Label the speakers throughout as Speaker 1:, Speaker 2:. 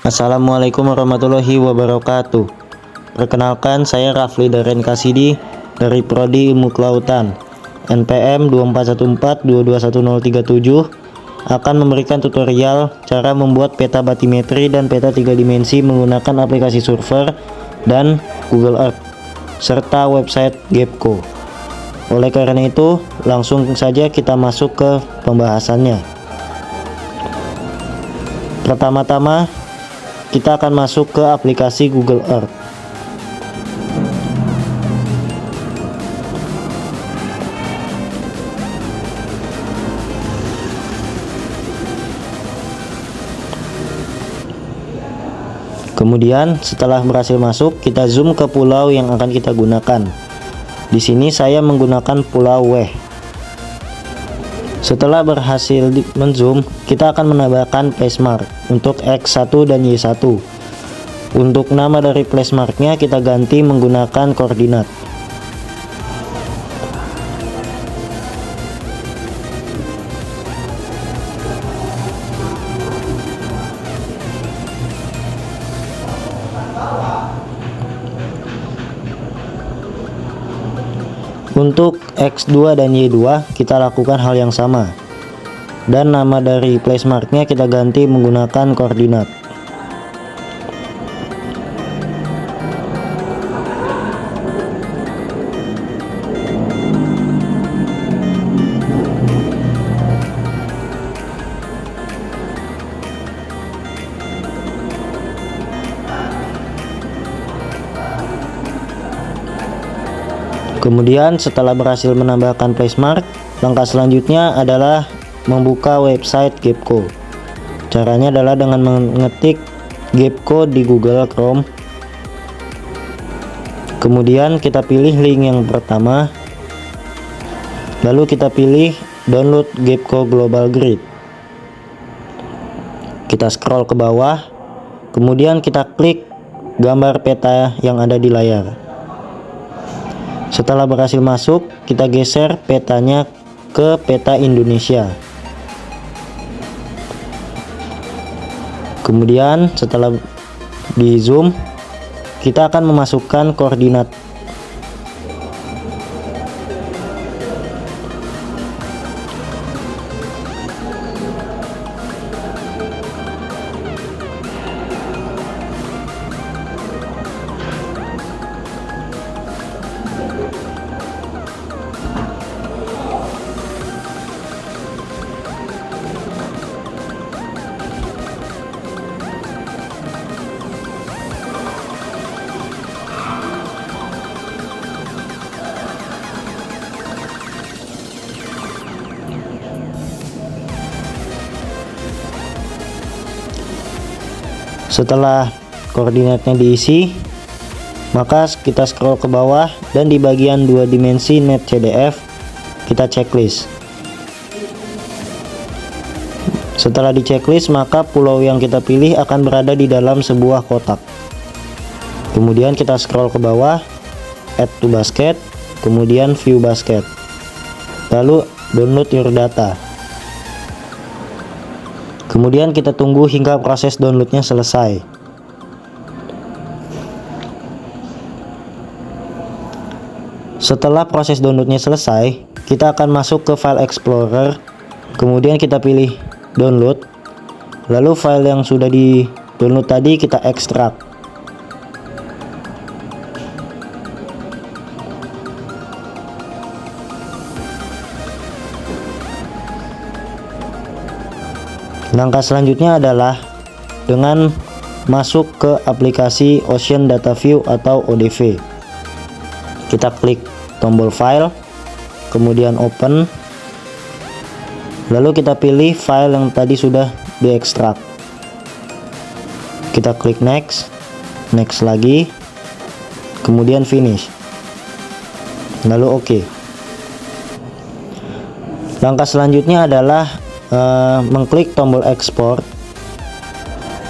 Speaker 1: Assalamualaikum warahmatullahi wabarakatuh. Perkenalkan, saya Rafli Daren Kasidi dari Prodi Ilmu Kelautan NPM 2414221037 akan memberikan tutorial cara membuat peta batimetri dan peta 3 dimensi menggunakan aplikasi Surfer dan Google Earth serta website Gapco. Oleh karena itu, langsung saja kita masuk ke pembahasannya. Pertama-tama kita akan masuk ke aplikasi Google Earth. Kemudian setelah berhasil masuk, kita zoom ke pulau yang akan kita gunakan. Di sini saya menggunakan Pulau W. Setelah berhasil menzoom, kita akan menambahkan placemark untuk X1 dan Y1. Untuk nama dari placemarknya kita ganti menggunakan koordinat. Untuk X2 dan Y2 kita lakukan hal yang sama, dan nama dari placemarknya kita ganti menggunakan koordinat. Kemudian setelah berhasil menambahkan placemark, langkah selanjutnya adalah membuka website Gapco. Caranya adalah dengan mengetik Gapco di Google Chrome. Kemudian kita pilih link yang pertama, lalu kita pilih download Gapco Global Grid. Kita scroll ke bawah, kemudian kita klik gambar peta yang ada di layar. Setelah berhasil masuk, kita geser petanya ke peta Indonesia. Kemudian setelah di zoom, kita akan memasukkan koordinat. Setelah koordinatnya diisi, maka kita scroll ke bawah dan di bagian 2 dimensi net CDF kita checklist. Setelah di checklist, maka pulau yang kita pilih akan berada di dalam sebuah kotak. Kemudian kita scroll ke bawah, add to basket, kemudian view basket, lalu download your data. Kemudian kita tunggu hingga proses downloadnya selesai. Setelah proses downloadnya selesai, kita akan masuk ke file explorer, kemudian kita pilih download, lalu file yang sudah di download tadi kita ekstrak. Langkah selanjutnya adalah dengan masuk ke aplikasi Ocean Data View atau ODV. Kita klik tombol file, kemudian open, lalu kita pilih file yang tadi sudah diekstrak. Kita klik next, next lagi, kemudian finish, lalu OK. Langkah selanjutnya adalah mengklik tombol ekspor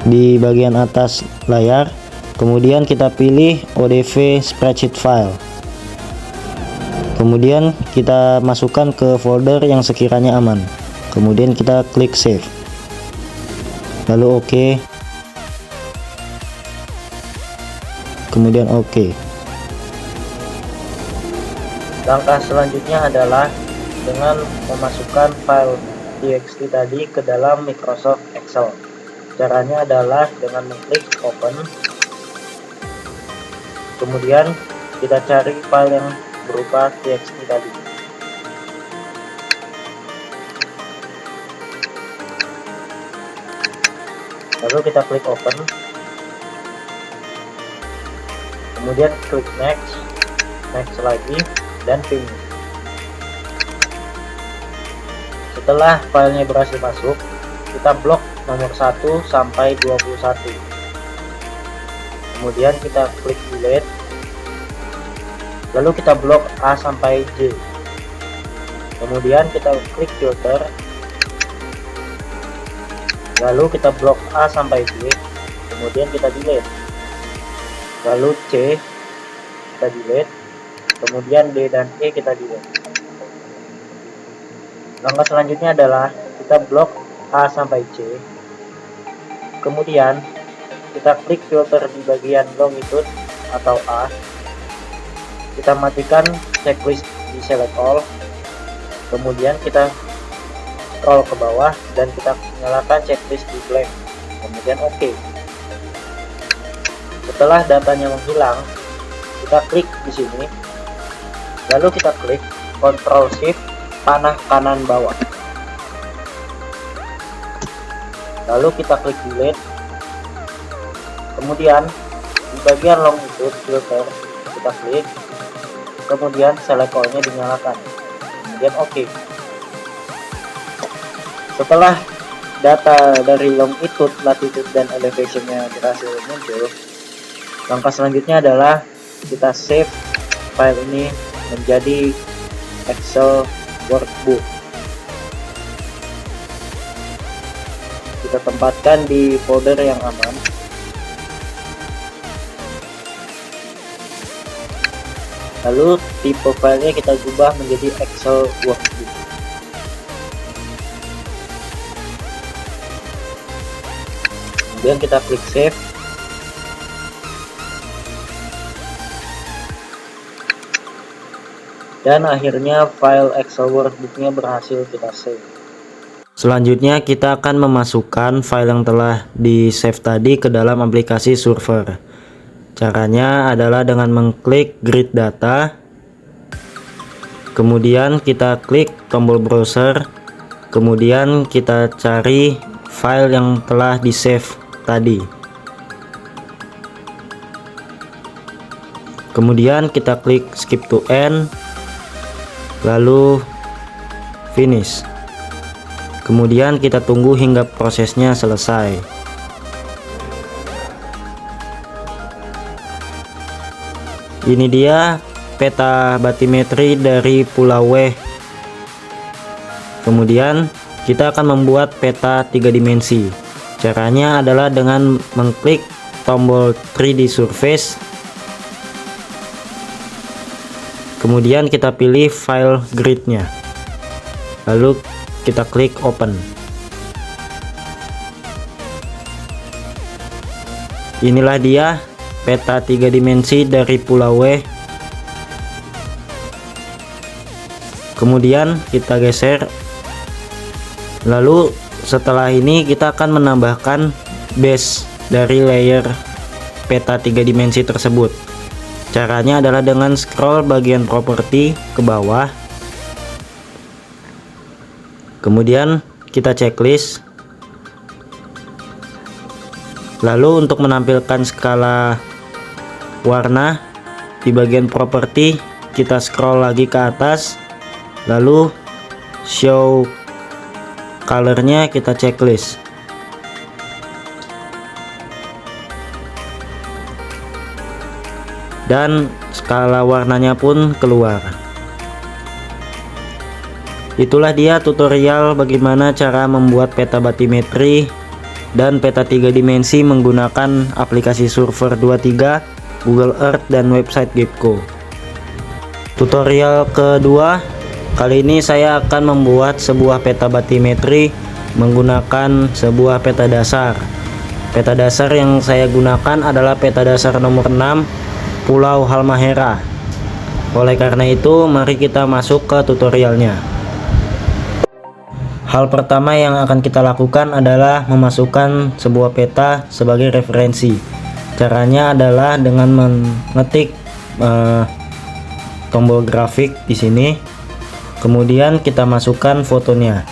Speaker 1: di bagian atas layar, kemudian kita pilih ODV spreadsheet file, kemudian kita masukkan ke folder yang sekiranya aman, kemudian kita klik save, lalu OK. kemudian OK.
Speaker 2: Langkah selanjutnya adalah dengan memasukkan file txt tadi ke dalam Microsoft Excel. Caranya adalah dengan mengklik open, kemudian kita cari file yang berupa txt tadi. Lalu kita klik open, kemudian klik next, next lagi, dan finish. Setelah filenya berhasil masuk, kita blok nomor 1 sampai 21. Kemudian kita klik delete, lalu kita blok A sampai J. Kemudian kita klik filter, lalu kita blok A sampai J, kemudian kita delete. Lalu C kita delete, kemudian D dan E kita delete. Langkah selanjutnya adalah kita blok A sampai C, kemudian kita klik filter di bagian longitude atau A, kita matikan checklist di select all, kemudian kita scroll ke bawah dan kita nyalakan checklist di blank, kemudian OK. Setelah datanya menghilang, kita klik di sini, lalu kita klik Ctrl Shift panah kanan bawah, lalu kita klik delete, kemudian di bagian longitude filter kita klik, kemudian select all-nya dinyalakan, kemudian OK. Setelah data dari longitude, latitude, dan elevation-nya berhasil muncul, langkah selanjutnya adalah kita save file ini menjadi Excel workbook. Kita tempatkan di folder yang aman. Lalu tipe filenya kita ubah menjadi Excel workbook. Kemudian kita klik save. Dan akhirnya file Excel workbooknya berhasil kita save.
Speaker 1: Selanjutnya kita akan memasukkan file yang telah di save tadi ke dalam aplikasi server. Caranya adalah dengan mengklik grid data, kemudian kita klik tombol browser, kemudian kita cari file yang telah di save tadi. Kemudian kita klik skip to end, lalu finish. Kemudian kita tunggu hingga prosesnya selesai. Ini dia peta batimetri dari Pulau W. Kemudian kita akan membuat peta 3 dimensi. Caranya adalah dengan mengklik tombol 3D surface, kemudian kita pilih file gridnya, lalu kita klik open. Inilah dia peta 3 dimensi dari Pulau W. Kemudian kita geser, lalu setelah ini kita akan menambahkan base dari layer peta 3 dimensi tersebut. Caranya adalah dengan scroll bagian properti ke bawah, kemudian kita checklist, lalu untuk menampilkan skala warna di bagian properti kita scroll lagi ke atas, lalu show colornya kita checklist. Dan skala warnanya pun keluar. Itulah dia tutorial bagaimana cara membuat peta batimetri dan peta 3 dimensi menggunakan aplikasi server 23, Google Earth, dan website Gapco. Tutorial kedua, kali ini saya akan membuat sebuah peta batimetri menggunakan sebuah peta dasar. Peta dasar yang saya gunakan adalah peta dasar nomor 6 Pulau Halmahera. Oleh karena itu, mari kita masuk ke tutorialnya. Hal pertama yang akan kita lakukan adalah memasukkan sebuah peta sebagai referensi. Caranya adalah dengan mengetik tombol grafik di sini. Kemudian kita masukkan fotonya.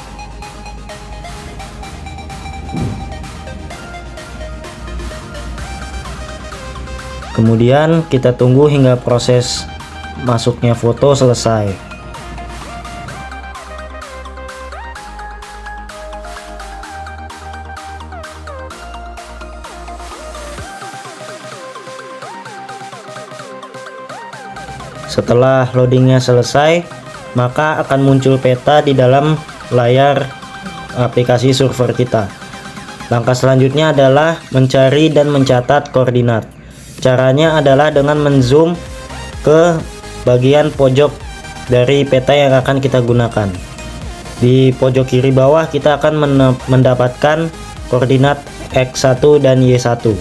Speaker 1: Kemudian kita tunggu hingga proses masuknya foto selesai. Setelah loadingnya selesai, maka akan muncul peta di dalam layar aplikasi server kita. Langkah selanjutnya adalah mencari dan mencatat koordinat. Caranya adalah dengan menzoom ke bagian pojok dari peta yang akan kita gunakan. Di pojok kiri bawah kita akan mendapatkan koordinat X1 dan Y1.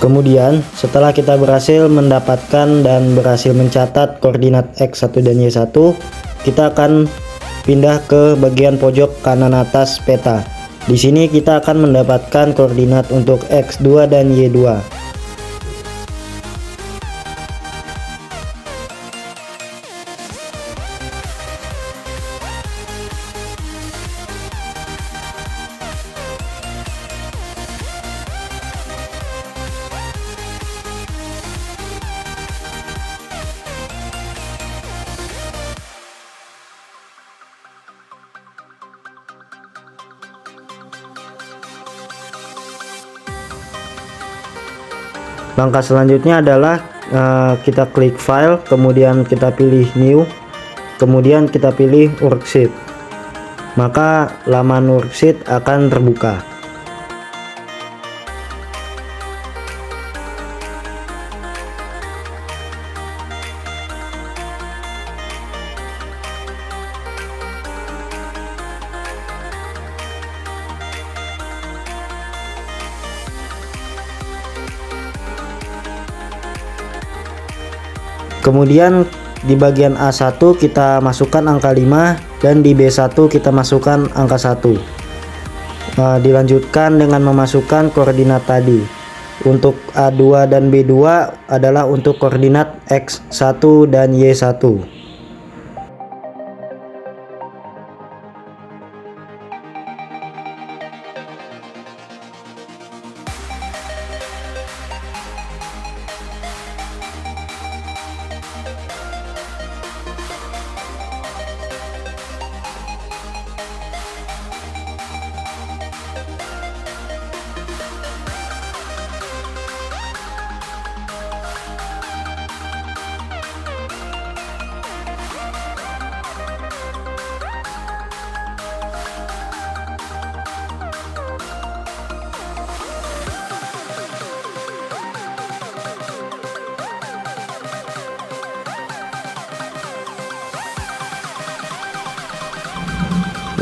Speaker 1: Kemudian setelah kita berhasil mendapatkan dan berhasil mencatat koordinat X1 dan Y1, kita akan pindah ke bagian pojok kanan atas peta. Di sini kita akan mendapatkan koordinat untuk X2 dan Y2. Langkah selanjutnya adalah kita klik file, kemudian kita pilih new, kemudian kita pilih worksheet. Maka laman worksheet akan terbuka. Kemudian di bagian A1 kita masukkan angka 5 dan di B1 kita masukkan angka 1. Dilanjutkan dengan memasukkan koordinat tadi. Untuk A2 dan B2 adalah untuk koordinat X1 dan Y1.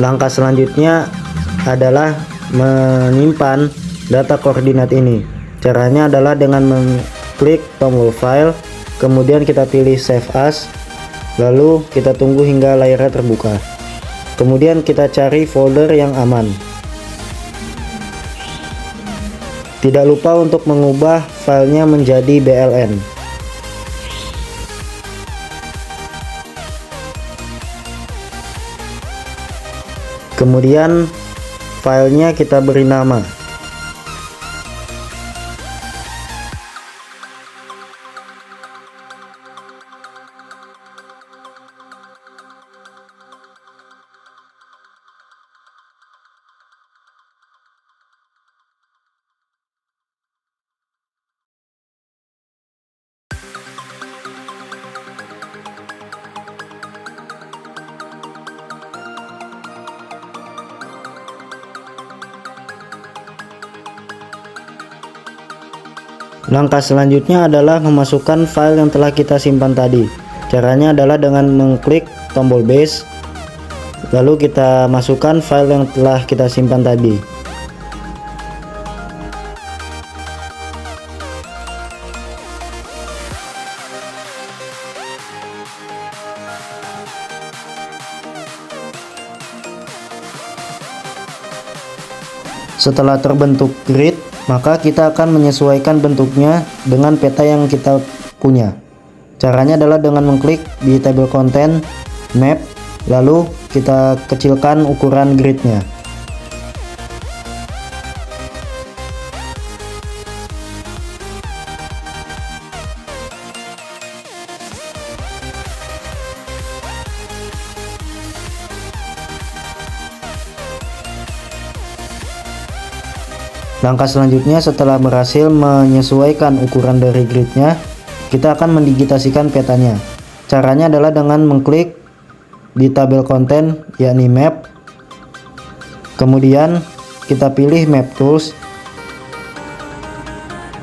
Speaker 1: Langkah selanjutnya adalah menyimpan data koordinat ini. Caranya adalah dengan mengklik tombol file, kemudian kita pilih save as, lalu kita tunggu hingga layarnya terbuka. Kemudian kita cari folder yang aman. Tidak lupa untuk mengubah filenya menjadi BLN. Kemudian filenya kita beri nama. Langkah selanjutnya adalah memasukkan file yang telah kita simpan tadi. Caranya adalah dengan mengklik tombol base, lalu kita masukkan file yang telah kita simpan tadi. Setelah terbentuk grid, maka kita akan menyesuaikan bentuknya dengan peta yang kita punya. Caranya adalah dengan mengklik di table content, map, lalu kita kecilkan ukuran gridnya. Langkah selanjutnya, setelah berhasil menyesuaikan ukuran dari gridnya, kita akan mendigitasikan petanya. Caranya adalah dengan mengklik di tabel konten, yakni map, kemudian kita pilih map tools,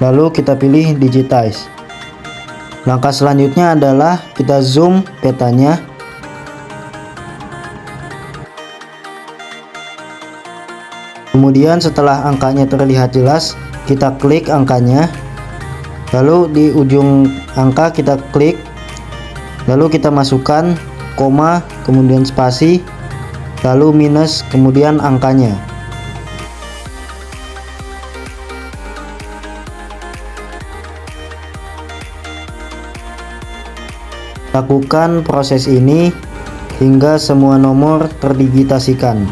Speaker 1: lalu kita pilih digitize. Langkah selanjutnya adalah kita zoom petanya. Kemudian setelah angkanya terlihat jelas, kita klik angkanya, lalu di ujung angka kita klik, lalu kita masukkan koma, kemudian spasi, lalu minus, kemudian angkanya. Lakukan proses ini hingga semua nomor terdigitasikan.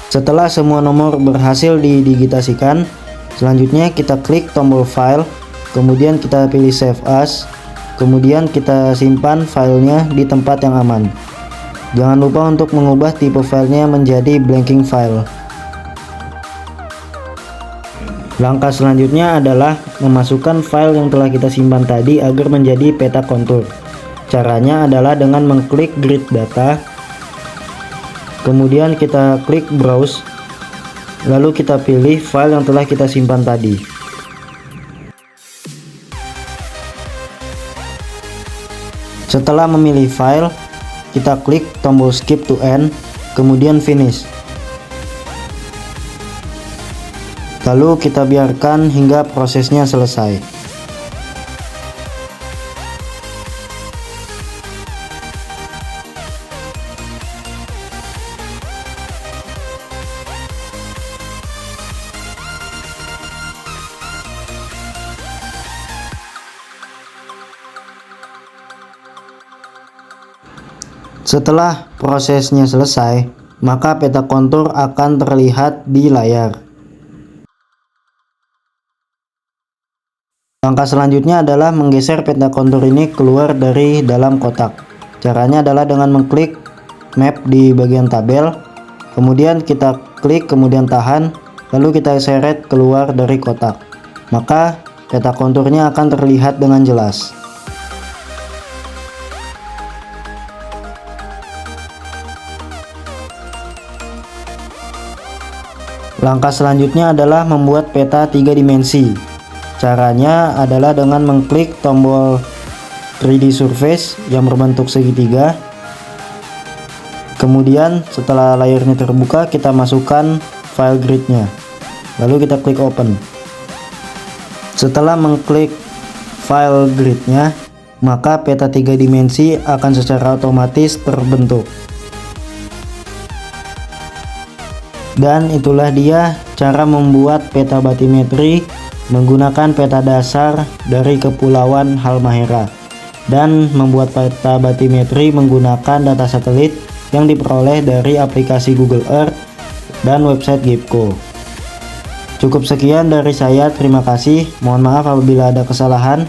Speaker 1: Setelah semua nomor berhasil didigitasikan, selanjutnya kita klik tombol file, kemudian kita pilih save as, kemudian kita simpan filenya di tempat yang aman. Jangan lupa untuk mengubah tipe filenya menjadi blanking file. Langkah selanjutnya adalah memasukkan file yang telah kita simpan tadi agar menjadi peta kontur. Caranya adalah dengan mengklik grid data, kemudian kita klik browse, lalu kita pilih file yang telah kita simpan tadi. Setelah memilih file, kita klik tombol skip to end, kemudian finish. Lalu kita biarkan hingga prosesnya selesai. Setelah prosesnya selesai, maka peta kontur akan terlihat di layar. Langkah selanjutnya adalah menggeser peta kontur ini keluar dari dalam kotak. Caranya adalah dengan mengklik map di bagian tabel, kemudian kita klik, kemudian tahan, lalu kita seret keluar dari kotak. Maka peta konturnya akan terlihat dengan jelas. Langkah selanjutnya adalah membuat peta 3 dimensi. Caranya adalah dengan mengklik tombol 3D Surface yang berbentuk segitiga. Kemudian setelah layarnya terbuka, kita masukkan file gridnya. Lalu kita klik open. Setelah mengklik file gridnya, maka peta 3 dimensi akan secara otomatis terbentuk. Dan itulah dia cara membuat peta batimetri menggunakan peta dasar dari Kepulauan Halmahera, dan membuat peta batimetri menggunakan data satelit yang diperoleh dari aplikasi Google Earth dan website Gapco. Cukup sekian dari saya, terima kasih. Mohon maaf apabila ada kesalahan.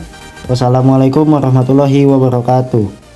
Speaker 1: Wassalamualaikum warahmatullahi wabarakatuh.